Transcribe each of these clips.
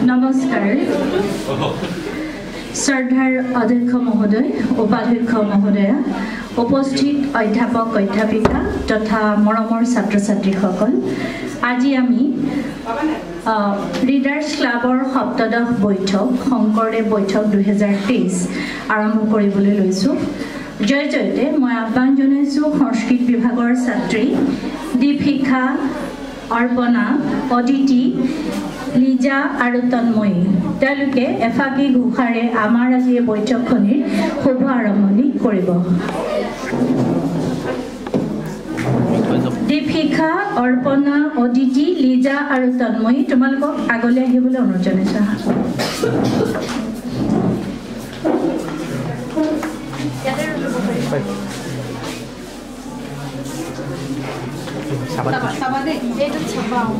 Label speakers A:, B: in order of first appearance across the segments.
A: নমস্কাৰ শ্ৰদ্ধাৰ অধ্যক্ষ মহোদয় উপাধ্যক্ষ মহোদয়া উপস্থিত অধ্যাপক অধ্যাপিকা তথা মৰমৰ ছাত্ৰ ছাত্ৰীসকল আজি আমি ৰিডাৰ্ছ ক্লাবৰ সপ্তদশ বৈঠক শংকৰদেৱ বৈঠক 2023 আৰম্ভ কৰিবলৈ লৈছোঁ জয়তে মই আহ্বান জনাইছোঁ সংস্কৃত বিভাগৰ ছাত্ৰী দীপশিখা অৰ্পণা অদিতি লিজা আৰু তন্ময়ী তেওঁলোকে এফাকি ঘোষাৰে আমাৰ আজি এই বৈঠকখনিৰ শুভ আৰম্ভণি কৰিব দীপশিখা অৰ্পণা অদিতি লিজা আৰু তন্ময়ী তোমালোকক আগলৈ আহিবলৈ অনুৰোধ জনাইছোঁ
B: Sabade, itu cabang.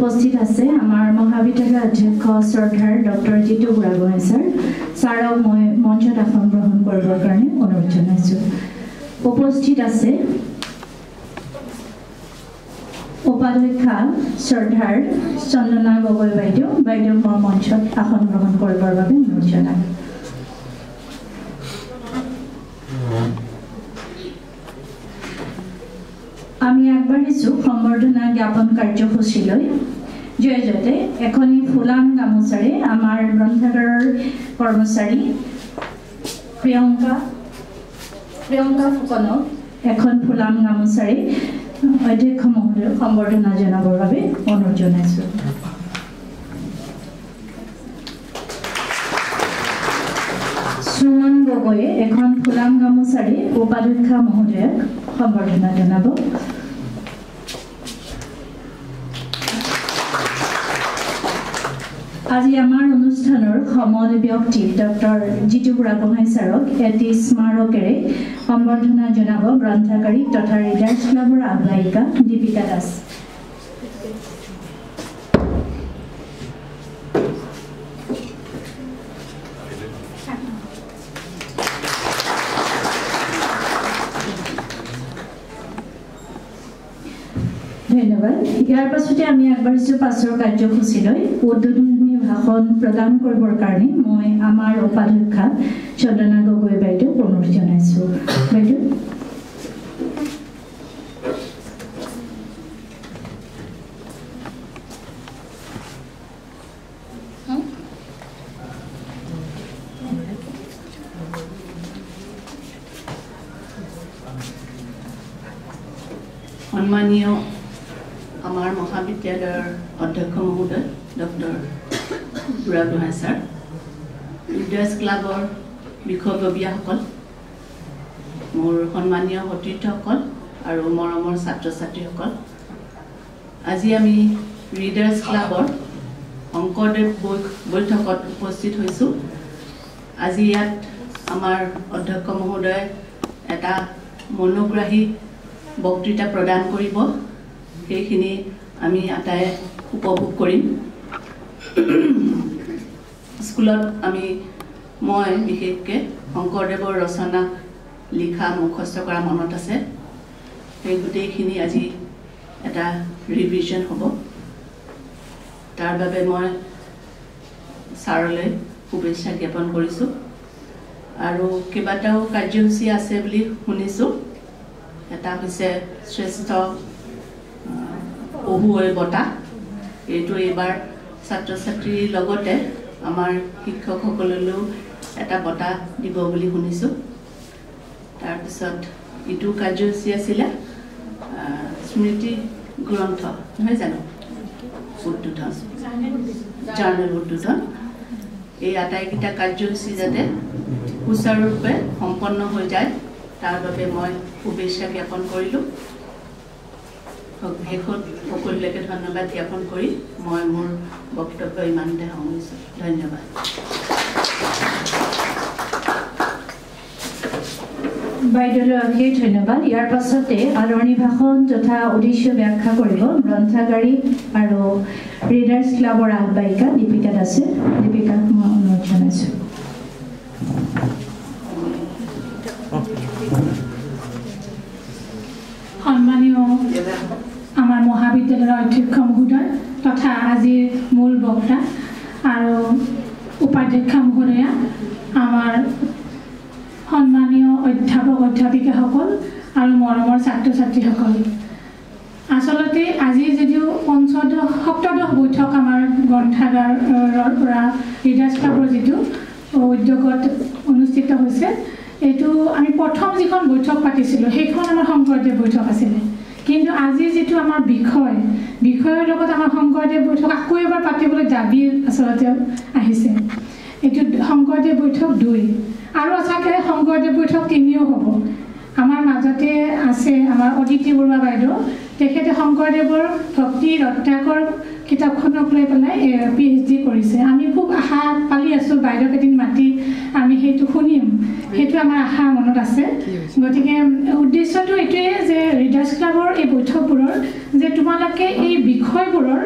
B: উপস্থিত আছে আমাৰ মহাবিদ্যালয়ৰ অধ্যক্ষ শ্ৰদ্ধাৰ ডক্টৰ জিতু বুঢ়াগোহাঁই ছাৰক মই মঞ্চত আসন গ্ৰহণ কৰিবৰ কাৰণে অনুৰোধ জনাইছোঁ উপস্থিত আছে উপাধ্যক্ষা শ্ৰদ্ধাৰ চন্দনা গগৈ বাইদেউ মই মঞ্চত আসন গ্ৰহণ কৰিবৰ বাবে অনুৰোধ জনাইছোঁ আমি আগবাঢ়িছোঁ সম্বৰ্ধনা জ্ঞাপন কাৰ্যসূচীলৈ জয়তে এখনি ফুলাম গামোচাৰে আমাৰ গ্ৰন্থাগাৰৰ কৰ্মচাৰী প্ৰিয়ংকা ফুকনক এখন ফুলাম গামোচাৰে অধ্যক্ষ মহোদয়ক সম্বৰ্ধনা জনাবৰ বাবে অনুৰোধ জনাইছোঁ শেহতীয়াকৈ এখন ফুলাম গামোচাৰে উপাধ্যক্ষা মহোদয়ক সম্বৰ্ধনা জনাব। আজি আমাৰ অনুষ্ঠানৰ সমল ব্যক্তি ডক্টৰ জিতু বুঢ়াগোহাঁই ছাৰক এটি স্মাৰকেৰে সম্বৰ্ধনা জনাব গ্ৰন্থাগাৰী তথা ৰিডাৰ্ছ ক্লাবৰ আহ্বায়িকা দীপিকা দাস। ধন্যবাদ। ইয়াৰ পাছতে আমি আগবাঢ়িছোঁ পাছৰ কাৰ্যসূচীলৈ। উদ্বোধনী ভাষণ প্ৰদান কৰিবৰ কাৰণে মই আমাৰ উপাধ্যক্ষা চন্দনা গগৈ বাইদেউক অনুৰোধ জনাইছোঁ। বাইদেউ।
C: সন্মানীয় আমাৰ মহাবিদ্যালয়ৰ অধ্যক্ষ মহোদয় ডক্টৰ বুঢ়াগোহাঁই ছাৰ, ৰিডাৰ্ছ ক্লাবৰ বিষয়ববীয়াসকল, মোৰ সন্মানীয় সতীৰ্থসকল আৰু মৰমৰ ছাত্ৰ ছাত্ৰীসকল, আজি আমি ৰিডাৰ্ছ ক্লাবৰ শংকৰদেৱ বৈঠকত উপস্থিত হৈছোঁ। আজি ইয়াত আমাৰ অধ্যক্ষ মহোদয়ে এটা মনোগ্ৰাহী বক্তৃতা প্ৰদান কৰিব, সেইখিনি আমি আটাই উপভোগ কৰিম। স্কুলত মই বিশেষকৈ শংকৰদেৱৰ ৰচনা লিখা মুখস্থ কৰা মনত আছে, সেই গোটেইখিনি আজি এটা ৰিভিজন হ'ব। তাৰ বাবে মই ছাৰলৈ শুভেচ্ছা জ্ঞাপন কৰিছোঁ। আৰু কেইবাটাও কাৰ্যসূচী আছে বুলি শুনিছোঁ। এটা হৈছে শ্ৰেষ্ঠ পঢ়ুৱৈ বঁটা, এইটো এইবাৰ ছাত্ৰ ছাত্ৰীৰ লগতে আমাৰ শিক্ষকসকললৈও এটা বঁটা দিব বুলি শুনিছোঁ। তাৰপিছত ইটো কাৰ্যসূচী আছিলে স্মৃতি গ্ৰন্থ, নহয় জানো, উদ্বোধন, জাৰ্নেল উদ্বোধন। এই আটাইকেইটা কাৰ্যসূচী যাতে সুচাৰুৰূপে সম্পন্ন হৈ যায় তাৰ বাবে মই শুভেচ্ছা জ্ঞাপন কৰিলোঁ। শেষত সকলোলৈকে ধন্যবাদ জ্ঞাপন কৰি মই মোৰ বক্তব্য ইমানতে সামৰিছোঁ। ধন্যবাদ।
B: বাইদেউলৈ অশেষ ধন্যবাদ। ইয়াৰ পাছতে আদৰণি ভাষণ তথা উদ্দেশ্য ব্যাখ্যা কৰিব গ্ৰন্থাগাৰী আৰু ৰিডাৰ্ছ ক্লাবৰ আহ্বায়িকা দীপিকা দাসে। দীপিকাক মই অনুৰোধ জনাইছোঁ।
D: সন্মানীয় আমাৰ মহাবিদ্যালয়ৰ অধ্যক্ষ মহোদয় তথা আজিৰ মূল বক্তা আৰু উপাধ্যক্ষা মহোদয়া, আমাৰ সন্মানীয় অধ্যাপক অধ্যাপিকাসকল আৰু মৰমৰ ছাত্ৰ ছাত্ৰীসকল, আচলতে আজি যদিও সপ্তদশ বৈঠক আমাৰ গ্ৰন্থাগাৰৰ পৰা ৰিডাৰ্ছ ক্লাবৰ যিটো উদ্যোগত অনুষ্ঠিত হৈছে, এইটো আমি প্ৰথম যিখন বৈঠক পাতিছিলোঁ সেইখন আমাৰ শংকৰদেৱ বৈঠক আছিলে। কিন্তু আজি যিটো আমাৰ বিষয়ৰ লগত আমাৰ শংকৰদেৱ বৈঠক আকৌ এবাৰ পাতিবলৈ দাবী আচলতে আহিছে। এইটো শংকৰদেৱ বৈঠক 2 আৰু আচলতে শংকৰদেৱ বৈঠক 3ও হ'ব। আমাৰ মাজতে আছে আমাৰ অদিতি বৰুৱা বাইদেউ, তেখেতে শংকৰদেৱৰ ভক্তি ৰত্নাকৰ কিতাপখনক লৈ পেলাই PhD কৰিছে। আমি খুব আশা পালি আছোঁ বাইদেউক এদিন মাতি আমি সেইটো শুনিম, সেইটো আমাৰ আশা মনত আছে। গতিকে উদ্দেশ্যটো এইটোৱে যে ৰিডাৰ্ছ ক্লাবৰ এই বৈঠকবোৰৰ যে তোমালোকে এই বিষয়বোৰৰ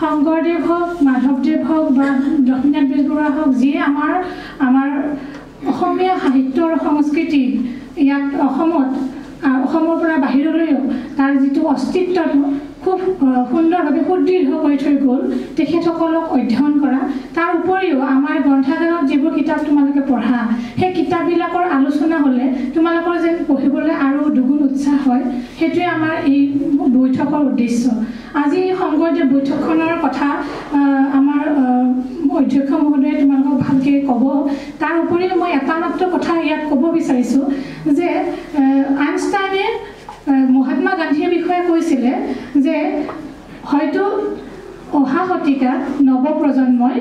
D: শংকৰদেৱ হওক, মাধৱদেৱ হওক বা লক্ষ্মীনাথ বেজবৰুৱা হওক, যিয়ে আমাৰ অসমীয়া সাহিত্য আৰু সংস্কৃতি ইয়াত অসমৰ পৰা বাহিৰলৈও তাৰ যিটো অস্তিত্বটো খুব সুন্দৰভাৱে সুদৃঢ় কৰি থৈ গ'ল, তেখেতসকলক অধ্যয়ন কৰা। তাৰ উপৰিও আমাৰ গ্ৰন্থাগাৰত যিবোৰ কিতাপ তোমালোকে পঢ়া, সেই কিতাপবিলাকৰ আলোচনা হ'লে তোমালোকৰ যেন পঢ়িবলৈ আৰু দুগুণ উৎসাহ হয়, সেইটোৱে আমাৰ এই বৈঠকৰ উদ্দেশ্য। আজি শংকৰদেৱ বৈঠকখনৰ কথা আমাৰ অধ্যক্ষ মহোদয়ে তোমালোকক ভালকৈ ক'ব। তাৰ উপৰিও মই এটা মাত্ৰ কথা ইয়াত ক'ব বিচাৰিছোঁ যে আইনষ্টাইনে মহাত্মা গান্ধীৰ বিষয়ে কৈছিলে যে হয়তো অহা শতিকাত নৱপ্ৰজন্মই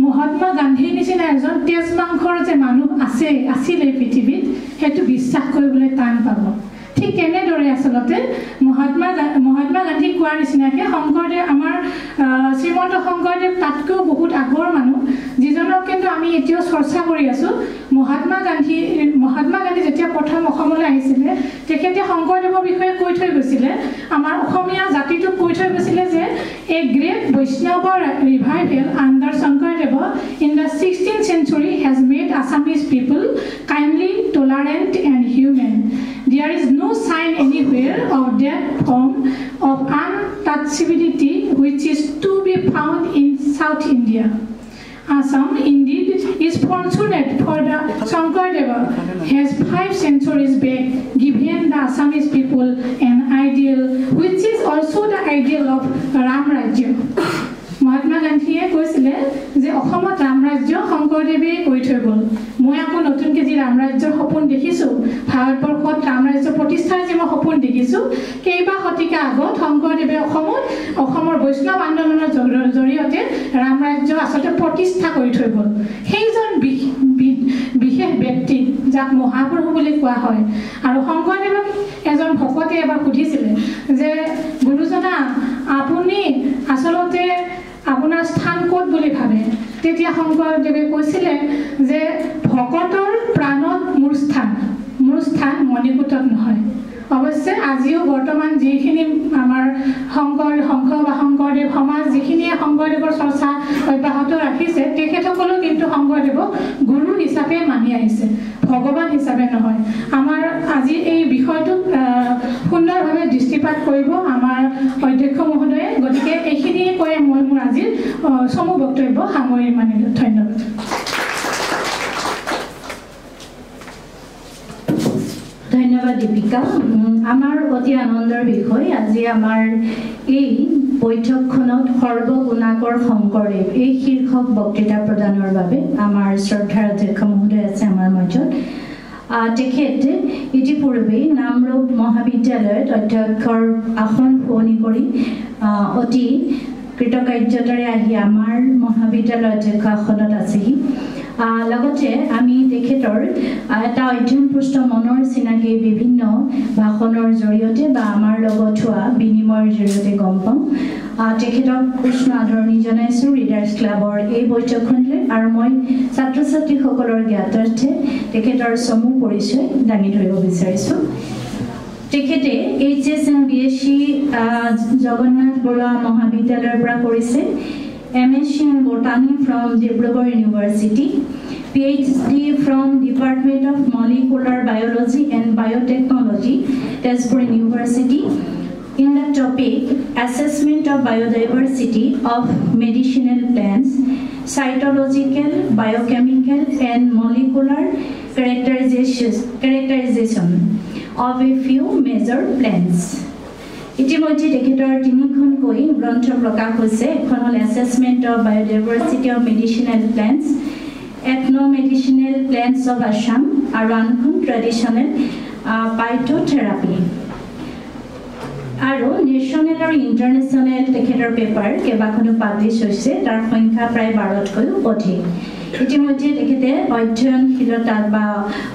D: মহাত্মা গান্ধীৰ নিচিনা এজন তেজ মাংসৰ যে মানুহ আছিলে পৃথিৱীত সেইটো বিশ্বাস কৰিবলৈ টান পাব ঠিক তেনেদৰে আচলতে মহাত্মা গান্ধী কোৱাৰ নিচিনাকৈ শংকৰদেৱ আমাৰ শ্ৰীমন্ত শংকৰদেৱ তাতকৈও বহুত আগৰ মানুহ যিজনক কিন্তু আমি এতিয়াও চৰ্চা কৰি আছোঁ মহাত্মা গান্ধী যেতিয়া প্ৰথম অসমলৈ আহিছিলে তেখেতে শংকৰদেৱৰ বিষয়ে কৈ থৈ গৈছিলে আমাৰ অসমীয়া জাতিটোক কৈ থৈ গৈছিলে যে এ গ্ৰেট বৈষ্ণৱ revival under Sankardev in the 16th century has made Assamese people kindly, tolerant and human. There is no sign anywhere of that form of untouchability which is to be found in South India. Assam indeed is fortunate for the Shankardeva has 5 centuries back given the Assamese people an ideal which is also the ideal of Ram Rajya. Mahatma গান্ধীয়ে কৈছিলে যে অসমত ৰাম ৰাজ্য শংকৰদেৱে কৈ থৈ গ'ল মই আকৌ নতুনকৈ যি ৰাম ৰাজ্যৰ সপোন দেখিছোঁ ভাৰতবৰ্ষত ৰাম ৰাজ্য প্ৰতিষ্ঠাৰ যি মই সপোন দেখিছোঁ কেইবা শতিকা আগত শংকৰদেৱে অসমৰ বৈষ্ণৱ আন্দোলনৰ জৰিয়তে ৰাম ৰাজ্য আচলতে প্ৰতিষ্ঠা কৰি থৈ গ'ল সেইজন বিশেষ ব্যক্তি যাক মহাপুৰুষ বুলি কোৱা হয় আৰু শংকৰদেৱক এজন ভকতে এবাৰ সুধিছিলে যে গুৰুজনা আপুনি আচলতে আপোনাৰ স্থান ক'ত বুলি ভাবে তেতিয়া শংকৰদেৱে কৈছিলে যে ভকতৰ প্ৰাণত মোৰ স্থান মণিকূটত নহয় অৱশ্যে আজিও বৰ্তমান যিখিনি আমাৰ সংঘ বা শংকৰদেৱ সমাজ যিখিনিয়ে শংকৰদেৱৰ চৰ্চা অব্যাহত ৰাখিছে তেখেতসকলেও কিন্তু শংকৰদেৱক গুৰু হিচাপে মানি আহিছে ভগৱান হিচাপে নহয় আমাৰ আজি এই বিষয়টোক সুন্দৰভাৱে দৃষ্টিপাত কৰিব আমাৰ অধ্যক্ষ মহোদয়ে গতিকে এইখিনিয়ে কৈ মই মোৰ আজিৰ সমূহ বক্তব্য সামৰি মানিলোঁ ধন্যবাদ
A: ধন্যবাদ দীপিকা আমাৰ অতি আনন্দৰ বিষয় আজি আমাৰ এই বৈঠকখনত সৰ্বগুণাকৰ শংকৰদেৱ এই শীৰ্ষক বক্তৃতা প্ৰদানৰ বাবে আমাৰ শ্ৰদ্ধাৰ অধ্যক্ষ মহোদয় আছে আমাৰ মাজত তেখেত ইতিপূৰ্বে নামৰূপ মহাবিদ্যালয়ত অধ্যক্ষৰ আসন শুৱনি কৰি অতি কৃতকাৰ্যতাৰে আহি আমাৰ মহাবিদ্যালয় অধ্যক্ষ আসনত আছেহি লগতে আমি তেখেতৰ এটা অধ্যয়ন পুষ্ট মনৰ চিনাকি বিভিন্ন ভাষণৰ জৰিয়তে বা আমাৰ লগত হোৱা বিনিময়ৰ জৰিয়তে গম পাওঁ তেখেতক উষ্ণ আদৰণি জনাইছোঁ ৰিডাৰ্ছ ক্লাবৰ এই বৈঠকখনলৈ আৰু মই ছাত্ৰ ছাত্ৰীসকলৰ জ্ঞাতাৰ্থে তেখেতৰ চমু পৰিচয় দাঙি ধৰিব বিচাৰিছোঁ তেখেতে HSM BSc জগন্নাথ বৰুৱা মহাবিদ্যালয়ৰ পৰা কৰিছে MSc in Botany from Dibrugarh University, PhD from Department of Molecular Biology and Biotechnology, Tezpur University, in the topic Assessment of Biodiversity of Medicinal Plants, Cytological, Biochemical and Molecular Characterization of a few major plants. ইতিমধ্যে তেখেতৰ তিনিখনকৈ গ্ৰন্থ প্ৰকাশ হৈছে এখন হ'ল assessment of biodiversity of medicinal plants এথন' plants of Assam আৰু আনখন ট্ৰেডিশ্যনেল পাইথ'থেৰাপি আৰু নেশ্যনেল আৰু ইণ্টাৰনেশ্যনেল তেখেতৰ পেপাৰ কেইবাখনো পাব্লিছ হৈছে তাৰ সংখ্যা প্ৰায় 12তকৈও অধিক ইতিমধ্যে তেখেতে অধ্যয়নশীলতা বা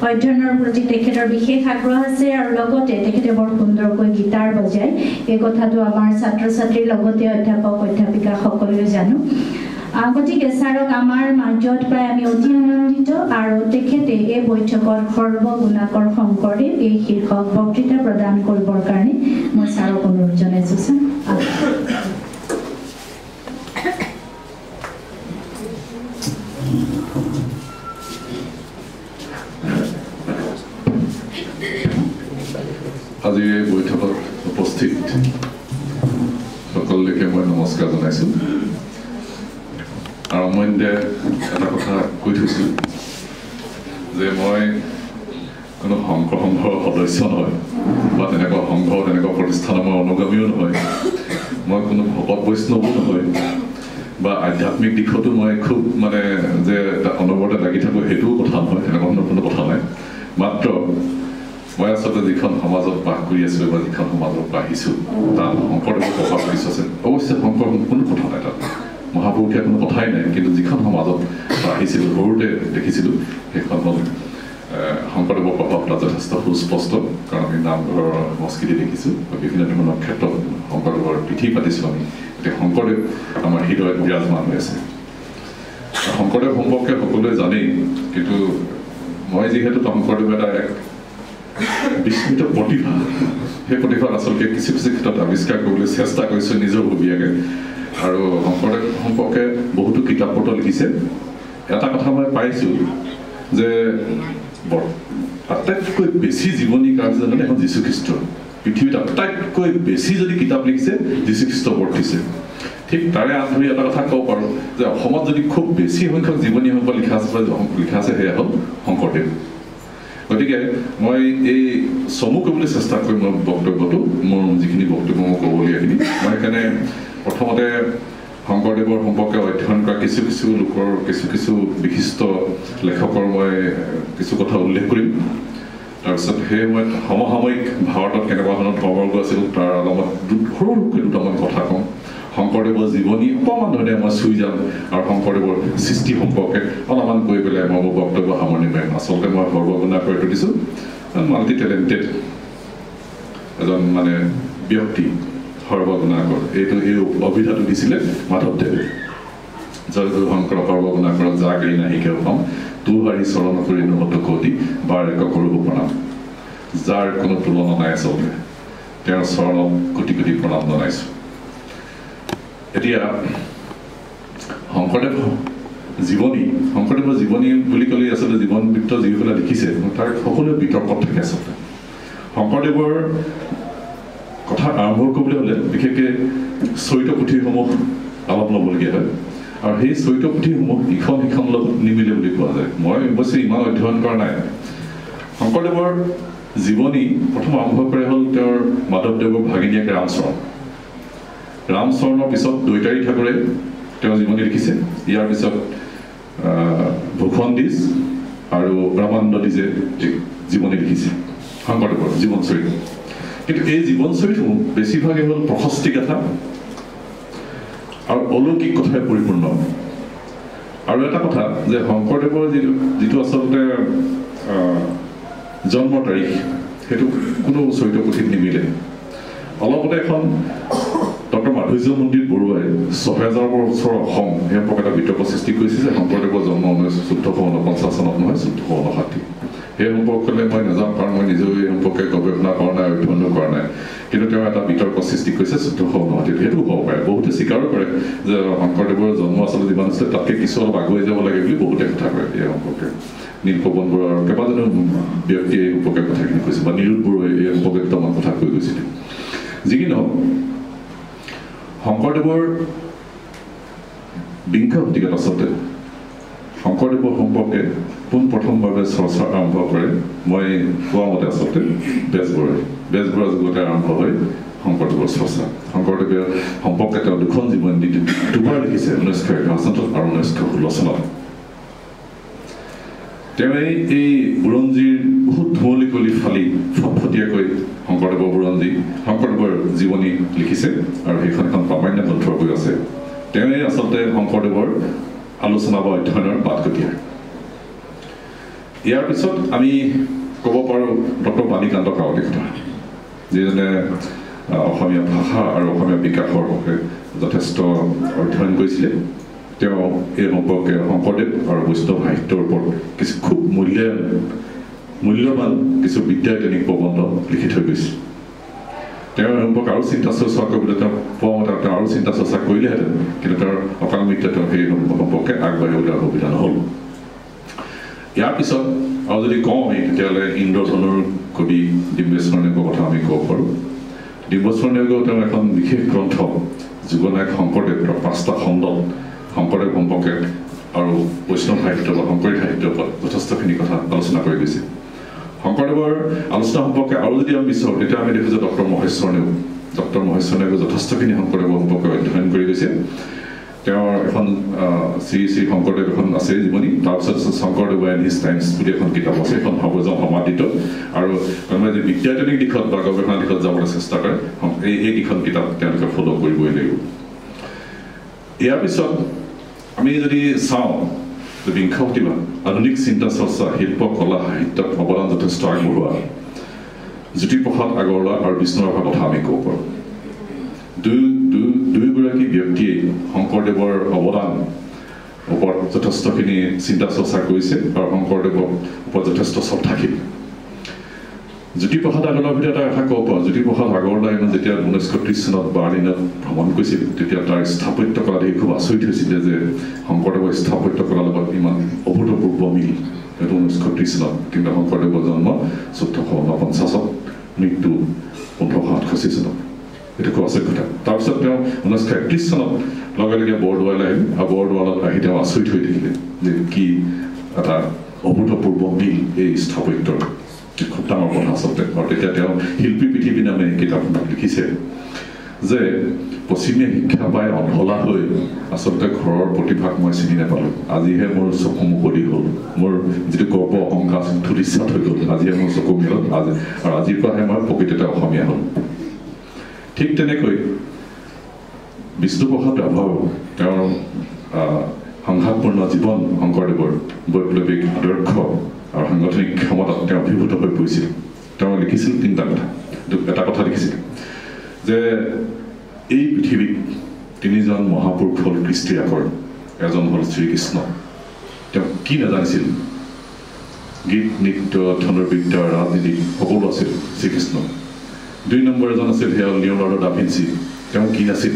A: অধ্যয়নৰ প্ৰতি তেখেতৰ বিশেষ আগ্ৰহ আছে আৰু লগতে তেখেতে বৰ সুন্দৰকৈ গীটাৰ বজায় এই কথাটো আমাৰ ছাত্ৰ ছাত্ৰীৰ লগতে অধ্যাপক অধ্যাপিকা সকলোৱে জানো গতিকে ছাৰক আমাৰ মাজত পাই আমি অতি আনন্দিত আৰু তেখেতে এই বৈঠকত সৰ্বগুণাকৰ শংকৰদেৱ এই শীৰ্ষক বক্তৃতা প্ৰদান কৰিবৰ কাৰণে মই ছাৰক অনুৰোধ জনাইছোঁ ছাৰ
E: আজি এই বৈঠকত উপস্থিত সকলোকে মই নমস্কাৰ জনাইছোঁ আৰম্ভণিতে এটা কথা কৈ থৈছোঁ যে মই কোনো সংঘৰ সদস্য নহয় বা তেনেকুৱা সংঘ তেনেকুৱা প্ৰতিষ্ঠানৰ মই অনুগামীও নহয় মই কোনো ভকত বৈষ্ণৱো নহয় বা আধ্যাত্মিক দিশতো মই খুব মানে যে অনবৰতে লাগি থাকোঁ সেইটোও কথা নহয় তেনেকুৱা কোনো কথা নাই মাত্ৰ মই আচলতে যিখন সমাজত বাস কৰি আছোঁ বা যিখন সমাজৰ পৰা আহিছোঁ তাত শংকৰদেৱৰ প্ৰভাৱ কিছু আছে অৱশ্যে শংকৰ কোনো কথা নাই তাত মহাপুৰুষ সৰুতে কোনো কথাই নাই কিন্তু যিখন সমাজত আহিছিলোঁ সৰুতে দেখিছিলোঁ সেইখন হ'ল শংকৰদেৱৰ প্ৰভাৱ তাত যথেষ্ট সুস্পষ্ট কাৰণ আমি নামঘৰৰ সংস্কৃতি দেখিছোঁ বিভিন্ন ধৰণৰ ক্ষেত্ৰত শংকৰদেৱৰ তিথি পাতিছোঁ আমি এতিয়া শংকৰদেৱ আমাৰ হৃদয়ত বিৰাজমান হৈ আছে শংকৰদেৱ সম্পৰ্কে সকলোৱে জানেই কিন্তু মই যিহেতু শংকৰদেৱ এটা এক বিস্মিত প্ৰতিভা সেই প্ৰতিভাত আচলতে কিছু কিছু ক্ষেত্ৰত আৱিষ্কাৰ কৰিবলৈ চেষ্টা কৰিছোঁ নিজৰ ভবিয়াকৈ আৰু শংকৰদেৱ সম্পৰ্কে বহুতো কিতাপ পত্ৰ লিখিছে এটা কথা মই পাইছোঁ যে আটাইতকৈ বেছি জীৱনী কাজ জানে এখন যীশুখ্ৰীষ্ট পৃথিৱীত আটাইতকৈ বেছি যদি কিতাপ লিখিছে যীশুখ্ৰীষ্ট বৰ্তিছে ঠিক তাৰে আঁতৰি এটা কথা ক'ব পাৰোঁ যে অসমত যদি খুব বেছি সংখ্যক জীৱনী সম্পদ লিখা আছে সেয়া হ'ল শংকৰদেৱ গতিকে মই এই চমু কৰিবলৈ চেষ্টা কৰিম মোৰ বক্তব্যটো মোৰ যিখিনি বক্তব্য মই ক'বলগীয়াখিনি মই সেইকাৰণে প্ৰথমতে শংকৰদেৱৰ সম্পৰ্কে অধ্যয়ন কৰা কিছু কিছু লোকৰ কিছু বিশিষ্ট লেখকৰ মই কিছু কথা উল্লেখ কৰিম তাৰপিছত সেই সময়ত সমসাময়িক ভাৰতত কেনেকুৱা ধৰণৰ ধৰ্মৰ্গ আছিল তাৰ অলপমান সৰুকৈ দুটামান কথা কওঁ শংকৰদেৱৰ জীৱনী অকণমান ধৰণে মই চুই যাম আৰু শংকৰদেৱৰ সৃষ্টি সম্পৰ্কে অলপমান কৈ পেলাই মই মোৰ বক্তব্য সামৰণি মাৰিম আচলতে মই সৰ্বগুণা কৰি তুলিছোঁ মাল্টি টেলেণ্টেড এজন মানে ব্যক্তি সৰ্বগুণাকৰ এইটো এই অভিধাটো দিছিলে মাধৱদেৱে জয় গুৰু শংকৰ সৰ্বগুণাকৰক যাক এই নাহিকে কম তোহাৰি চৰণ কৰি নহত কৌতি বাৰ এক কৰিব প্ৰণাম যাৰ কোনো তুলনা নাই আচলতে তেওঁৰ চৰণক কোটি কোটি প্ৰণাম জনাইছোঁ এতিয়া শংকৰদেৱৰ জীৱনী বুলি ক'লে আচলতে জীৱন বৃত্ত যিসকলে লিখিছে তাৰ সকলোৱে বিতৰ্কত থাকে আচলতে শংকৰদেৱৰ কথা আৰম্ভ কৰিবলৈ হ'লে বিশেষকৈ চৰিত্ৰ পুথিসমূহ অলপ ল'বলগীয়া হয় আৰু সেই চৰিত্ৰ পুথিসমূহ ইখন সিখন লগত নিমিলে বুলি কোৱা যায় মই অৱশ্যে ইমান অধ্যয়ন কৰা নাই শংকৰদেৱৰ জীৱনী প্ৰথম আৰম্ভ কৰে হ'ল তেওঁৰ মাধৱদেৱৰ ভাগিনীয়েক ৰামচৰণৰ পিছত দৈতাৰী ঠাকুৰে তেওঁ জীৱনী লিখিছে ইয়াৰ পিছত ভূষণ দিজ আৰু ৰামানন্দ দিজে জীৱনী লিখিছে শংকৰদেৱৰ জীৱন চৰিত্ৰ কিন্তু এই জীৱন চৰিত্ৰসমূহ বেছিভাগে হ'ল প্ৰশস্তি গাথা আৰু অলৌকিক কথাৰে পৰিপূৰ্ণ আৰু এটা কথা যে শংকৰদেৱৰ যিটো আচলতে জন্ম তাৰিখ সেইটো কোনো চৰিত্ৰ পুথিত নিমিলে অলপতে এখন ডক্টৰ মাধুৰ্য মন্দিৰ বৰুৱাই ৬০০০ বছৰৰ অসম সেই সম্পৰ্কে এটা বিতৰ্ক সৃষ্টি কৰিছে যে শংকৰদেৱৰ জন্ম ১৪৫০ চনত নহয় ১৪৬৯ সেই সম্পৰ্কলৈ মই নাযাওঁ কাৰণ মই নিজেও এই সম্পৰ্কে গৱেষণা কৰা নাই অধ্যয়ন কৰা নাই কিন্তু তেওঁ এটা বিতৰ্ক সৃষ্টি কৰিছে ১৪৬৯ সেইটো হ'ব পাৰে বহুতে স্বীকাৰো কৰে যে শংকৰদেৱৰ জন্ম আচলতে যিমান আছিলে তাতকৈ কিছু অলপ আগুৱাই যাব লাগে বুলি বহুতে কথা কয় এই সম্পৰ্কে নীলপৱন বৰুৱা আৰু কেইবাজনো ব্যক্তিয়ে এই সম্পৰ্কে কথাখিনি কৈছে বা নিৰুদ বৰুৱাই এই সম্পৰ্কে দুটামান কথা কৈ গৈছিলে যি কি নহওক শংকৰদেৱৰ বিংশ শতিকাত আচলতে শংকৰদেৱৰ সম্পৰ্কে পোনপ্ৰথমভাৱে চৰ্চা আৰম্ভ কৰে মই কোৱা মতে আচলতে বেজবৰুৱা যুগতে আৰম্ভ হয় শংকৰদেৱৰ চৰ্চা শংকৰদেৱৰ সম্পৰ্কে তেওঁ দুখন জীৱনী দুবাৰ লিখিছে ১৯১১ চনত আৰু ১৯১৬ চনত তেওঁ এই বুৰঞ্জীৰ বহুত ধুঁৱলি ফালি ফটফটীয়াকৈ শংকৰদেৱৰ জীৱনী লিখিছে আৰু সেইখন এখন প্ৰামাণ্য গ্ৰন্থৰ হৈ আছে তেওঁ আচলতে শংকৰদেৱৰ আলোচনা বা অধ্যয়নৰ বাটকটীয়া ইয়াৰ পিছত আমি ক'ব পাৰোঁ ডক্টৰ বাণীকান্ত কাকতিৰ কথা যিজনে অসমীয়া ভাষা আৰু অসমীয়া বিকাশৰ হকে যথেষ্ট অধ্যয়ন কৰিছিলে তেওঁ এই সম্পৰ্কে শংকৰদেৱ আৰু বৈষ্ণৱ সাহিত্যৰ ওপৰত কিছু খুব মূল্যৱান কিছু বিদ্যায়তনিক প্ৰবন্ধ লিখি থৈ গৈছে তেওঁৰ সম্পৰ্কে আৰু চিন্তা চৰ্চা কৰিবলৈ তেওঁ পোৱা মতে তেওঁ আৰু চিন্তা চৰ্চা কৰিলেহেঁতেন কিন্তু তেওঁৰ অকাল মৃত্যু তেওঁ সেই সম্পৰ্কে আগবাঢ়িবলৈ সুবিধা নহ'ল ইয়াৰ পিছত আৰু যদি কওঁ আমি তেতিয়াহ'লে ইন্দ্ৰধনুৰ কবি ডিম্বেশ্বৰ নেওগৰ কথা আমি ক'ব পাৰোঁ ডিম্বেশ্বৰ নেওগৰ তেওঁ এখন বিশেষ গ্ৰন্থ যুগনায়ক শংকৰদেৱ তেওঁৰ ৫টা খণ্ডত শংকৰদেৱ সম্পৰ্কে আৰু বৈষ্ণৱ সাহিত্য বা শংকৰী সাহিত্যৰ ওপৰত যথেষ্টখিনি কথা আলোচনা কৰি গৈছে শংকৰদেৱৰ আলোচনা সম্পৰ্কে আৰু যদি আমি বিচাৰোঁ তেতিয়া আমি দেখোঁ যে ডক্টৰ মহেশ্বৰ নেওগ যথেষ্টখিনি শংকৰদেৱৰ সম্পৰ্কে অধ্যয়ন কৰি গৈছে তেওঁৰ এখন শ্ৰী শ্ৰী শংকৰদেৱ এখন আছে জীৱনী তাৰপিছত শংকৰদেৱ এণ্ড হিজ টাইমছ বুলি এখন কিতাপ আছে এখন সৰ্বজন সমাদিত আৰু কোনোবাই যে বিদ্যায়তনিক দিশত বা গৱেষণা দিশত যাবলৈ চেষ্টা কৰে এইকেইখন কিতাপ তেওঁলোকে ফ'ল' কৰিবই লাগিব ইয়াৰ পিছত আমি যদি চাওঁ যে বিংশ শতিকাত আধুনিক চিন্তা চৰ্চা শিল্প কলা সাহিত্যত অৱদান যথেষ্ট আগবঢ়োৱা জ্যোতিপ্ৰসাদ আগৰৱালা আৰু বিষ্ণুৰাভাৰ কথা আমি ক'ব পাৰোঁ দুয়োগৰাকী ব্যক্তিয়ে শংকৰদেৱৰ অৱদান ওপৰত যথেষ্টখিনি চিন্তা চৰ্চা কৰিছে আৰু শংকৰদেৱৰ ওপৰত যথেষ্ট শ্ৰদ্ধাশীল জ্যোতিপ্ৰসাদ আগৰৱালাৰ ভিতৰত এটা কথা ক'ব পাৰোঁ জ্যোতিপ্ৰসাদ আগৰৱালাই যেতিয়া 1930 চনত বাৰ্লিনত ভ্ৰমণ কৰিছিল তেতিয়া তাৰ স্থাপত্য কলা দেখি খুব আচৰিত হৈছিলে যে শংকৰদেৱৰ স্থাপত্য কলাৰ লগত ইমান অভূতপূৰ্ব মিল এইটো 1930 চনত কিন্তু শংকৰদেৱৰ জন্ম 1449 মৃত্যু 1568 চনত এইটো খুব আচৰিত কথা তাৰপিছত তেওঁ 1931 চনত লগে লগে বৰদোৱালৈ আহিল আৰু বৰদোৱালত আহি তেওঁ আচৰিত হৈ থাকিলে যে কি এটা অভূতপূৰ্ব মিল এই স্থাপত্যৰ খুব ডাঙৰ কথা আচলতে আৰু তেতিয়া তেওঁ শিল্পী পৃথিৱী নামে কিতাপখনত লিখিছে যে পশ্চিমীয়া শিক্ষা পাই অন্ধলা হৈ আচলতে ঘৰৰ প্ৰতিভাক মই চিনি নাপালোঁ আজিহে মোৰ চকু মুকলি হ'ল মোৰ যিটো গৰ্ব অহংকাৰ ধুলিচাত হৈ গ'ল আজিহে মোৰ চকু মেলত আৰু আজিৰ পৰাহে মই প্ৰকৃততে অসমীয়া হ'ল ঠিক তেনেকৈ বিষ্ণুপ্ৰসাদ ৰাভাও তেওঁৰ সংঘাতপূৰ্ণ জীৱন শংকৰদেৱৰ বৈপ্লৱিক আদৰ্শ আৰু সাংগঠনিক ক্ষমতাত তেওঁ অভিভূত হৈ পৰিছিল তেওঁ লিখিছিল তিনিটা কথা এটা কথা লিখিছিল যে এই পৃথিৱীত তিনিজন মহাপুৰুষ হ'ল কৃষ্টি আকৰ এজন হ'ল শ্ৰীকৃষ্ণ তেওঁ কি নাজানিছিল গীত নৃত্য ধনুৰ্বিদ্যা ৰাজনীতি সকলো আছিল শ্ৰীকৃষ্ণ 2 নম্বৰ এজন আছিল সেয়া লিঅ'নাৰ্ডো ডা ভিঞ্চি তেওঁ কি নাছিল